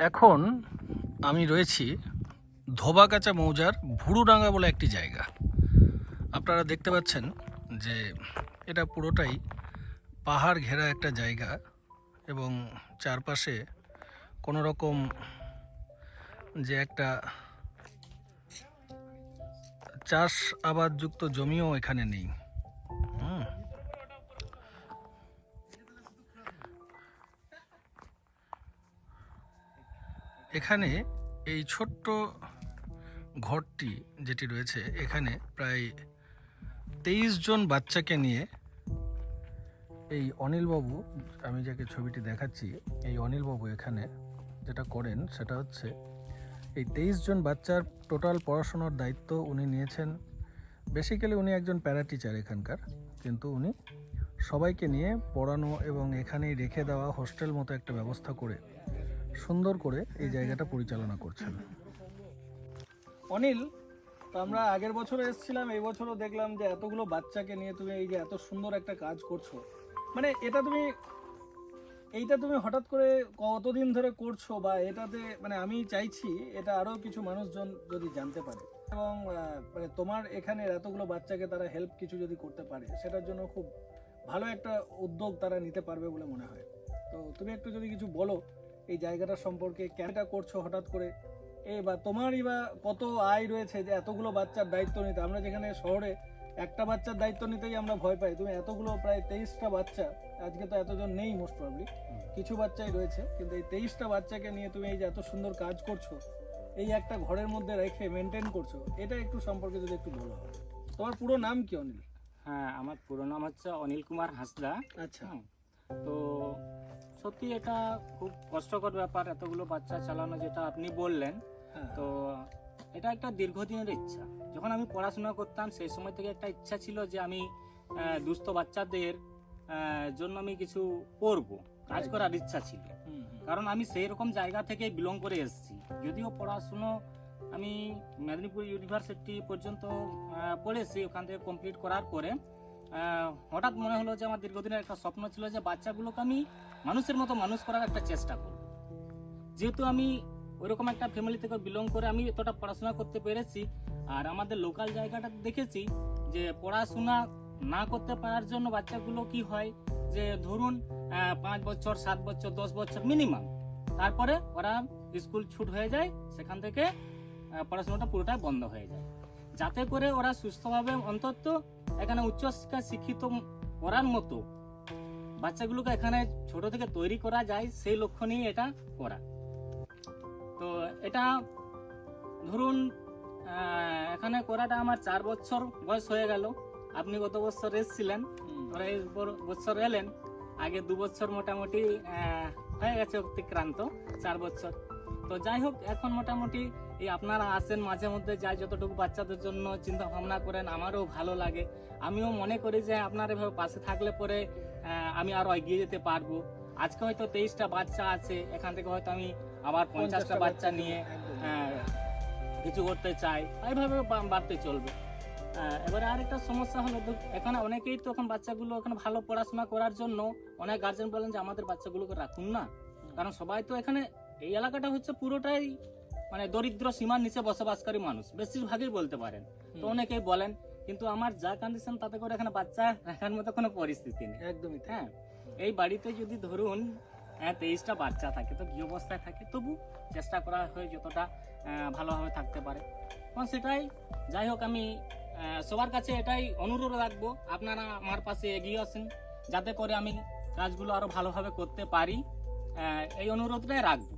এখন আমি রয়েছি ধোবাকাচা মৌজার ভুরুডাঙ্গা বলে একটি জায়গা। আপনারা দেখতে পাচ্ছেন যে এটা পুরোটাই পাহাড় ঘেরা একটা জায়গা এবং চারপাশে কোনো রকম যে একটা চাষ আবাদযুক্ত জমিও এখানে নেই। এখানে এই ছোট্ট ঘরটি যেটি রয়েছে, এখানে প্রায় 23 জন বাচ্চাকে নিয়ে এই অনিলবাবু, আমি যাকে ছবিটি দেখাচ্ছি, এই অনিলবাবু এখানে যেটা করেন সেটা হচ্ছে এই 23 জন বাচ্চার টোটাল পড়াশোনার দায়িত্ব উনি নিয়েছেন। বেসিক্যালি উনি একজন প্যারা টিচার এখানকার, কিন্তু উনি সবাইকে নিয়ে পড়ানো এবং এখানেই রেখে দেওয়া হোস্টেল মতো একটা ব্যবস্থা করে সুন্দর করে এই জায়গাটা পরিচালনা করছেন। অনিল, তো আমরা আগের বছরও এসেছিলাম, এই বছরও দেখলাম যে এতগুলো বাচ্চাকে নিয়ে তুমি এই যে এত সুন্দর একটা কাজ করছো, মানে এইটা তুমি হঠাৎ করে কতদিন ধরে করছো, বা এটাতে মানে আমি চাইছি এটা আরো কিছু মানুষজন যদি জানতে পারে এবং মানে তোমার এখানে এতগুলো বাচ্চাকে তারা হেল্প কিছু যদি করতে পারে, সেটার জন্য খুব ভালো একটা উদ্যোগ তারা নিতে পারবে বলে মনে হয়। তো তুমি একটু যদি কিছু বলো এই জায়গাটার সম্পর্কে, কেনটা করছো হঠাৎ করে, বা তোমারই বা কত আয় রয়েছে যে এতগুলো বাচ্চার দায়িত্ব নিতে। আমরা যেখানে শহরে একটা বাচ্চার দায়িত্ব নিতেই আমরা ভয় পাই, তুমি এতগুলো প্রায় 23টা বাচ্চা, আজকে তো এতজন নেই মোস্ট প্রবাবলি, কিছু বাচ্চাই রয়েছে, কিন্তু এই 23টা বাচ্চাকে নিয়ে তুমি এই যে এত সুন্দর কাজ করছো, এই একটা ঘরের মধ্যে রেখে মেনটেন করছো, এটা একটু সম্পর্কে যদি একটু বলো। তোমার পুরো নাম কি অনিল? হ্যাঁ, আমার পুরো নাম হচ্ছে অনিল কুমার হাঁসদা। আচ্ছা। তো সত্যি এটা খুব কষ্টকর ব্যাপার, এতগুলো বাচ্চা চালানো, যেটা আপনি বললেন। তো এটা একটা দীর্ঘদিনের ইচ্ছা। যখন আমি পড়াশোনা করতাম সেই সময় থেকে একটা ইচ্ছা ছিল যে আমি দুস্থ বাচ্চাদের জন্য আমি কিছু করব, কাজ করার ইচ্ছা ছিল। কারণ আমি সেই রকম জায়গা থেকে বিলং করে এসেছি। যদিও পড়াশুনো আমি মেদিনীপুর ইউনিভার্সিটি পর্যন্ত পড়েছি, ওখান থেকে কমপ্লিট করার পরে হঠাৎ মনে হলো যে আমার দীর্ঘদিনের একটা স্বপ্ন ছিল যে বাচ্চাগুলোকে আমি মানুষের মতো মানুষ করার একটা চেষ্টা করব। যেহেতু আমি ওইরকম একটা ফ্যামিলি থেকে বিলং করে আমি এতটা পড়াশোনা করতে পেরেছি, আর আমাদের লোকাল জায়গাটা দেখেছি যে পড়াশোনা না করতে পারার জন্য বাচ্চাগুলো কি হয় যে ধরুন 5 বছর 7 বছর 10 বছর মিনিমাম, তারপরে ওরা স্কুল ছুট হয়ে যায়, সেখান থেকে পড়াশোনাটা পুরোটাই বন্ধ হয়ে যায়। যাতে করে ওরা সুস্থভাবে অন্তত এখানে উচ্চশিক্ষা শিক্ষিত করার মতো বাচ্চাগুলোকে এখানে ছোট থেকে তৈরি করা যায়, সেই লক্ষ্য নিয়ে এটা করা। তো এটা ধরুন এখানে করাটা আমার 4 বছর বয়স হয়ে গেল। আপনি গত বছর এসেছিলেন, ওরা এই বছর এলেন, আগে 2 বছর মোটামুটি হয়ে গেছে অতিক্রান্ত, 4 বছর। তো যাই হোক, এখন মোটামুটি এই আপনারা আসেন মাঝে মধ্যে, যাই যতটুকু বাচ্চাদের জন্য চিন্তা ভাবনা করেন, আমারও ভালো লাগে। আমিও মনে করি যে আপনার এভাবে পাশে থাকলে পরে আমি আরো এগিয়ে যেতে পারবো। আজকে হয়তো 23টা বাচ্চা আছে, এখান থেকে হয়তো আমি আবার 50টা বাচ্চা নিয়ে কিছু করতে চাই, এইভাবে বাড়তে চলবে। এবারে আরেকটা সমস্যা হলো, এখানে অনেকেই তো এখন বাচ্চাগুলো এখানে ভালো পড়াশোনা করার জন্য অনেক গার্জেন বলেন যে আমাদের বাচ্চাগুলোকে রাখুন না, কারণ সবাই তো এখানে এই এলাকাটা হচ্ছে পুরোটাই মানে দরিদ্র সীমার নিচে বসবাসকারী মানুষ বেশিরভাগই বলতে পারেন। তো অনেকেই বলেন, কিন্তু আমার যা কন্ডিশন তাতে করে এখানে বাচ্চা রাখার মতো কোনো পরিস্থিতি নেই। একদমই। হ্যাঁ, এই বাড়িতে যদি ধরুন 23টা বাচ্চা থাকে, তো কি অবস্থায় থাকে, তবু চেষ্টা করা হয় যতটা ভালোভাবে থাকতে পারে। এবং সেটাই, যাই হোক, আমি সবার কাছে এটাই অনুরোধ রাখবো, আপনারা আমার পাশে এগিয়ে আসেন যাতে করে আমি কাজগুলো আরো ভালোভাবে করতে পারি, এই অনুরোধটাই রাখবো।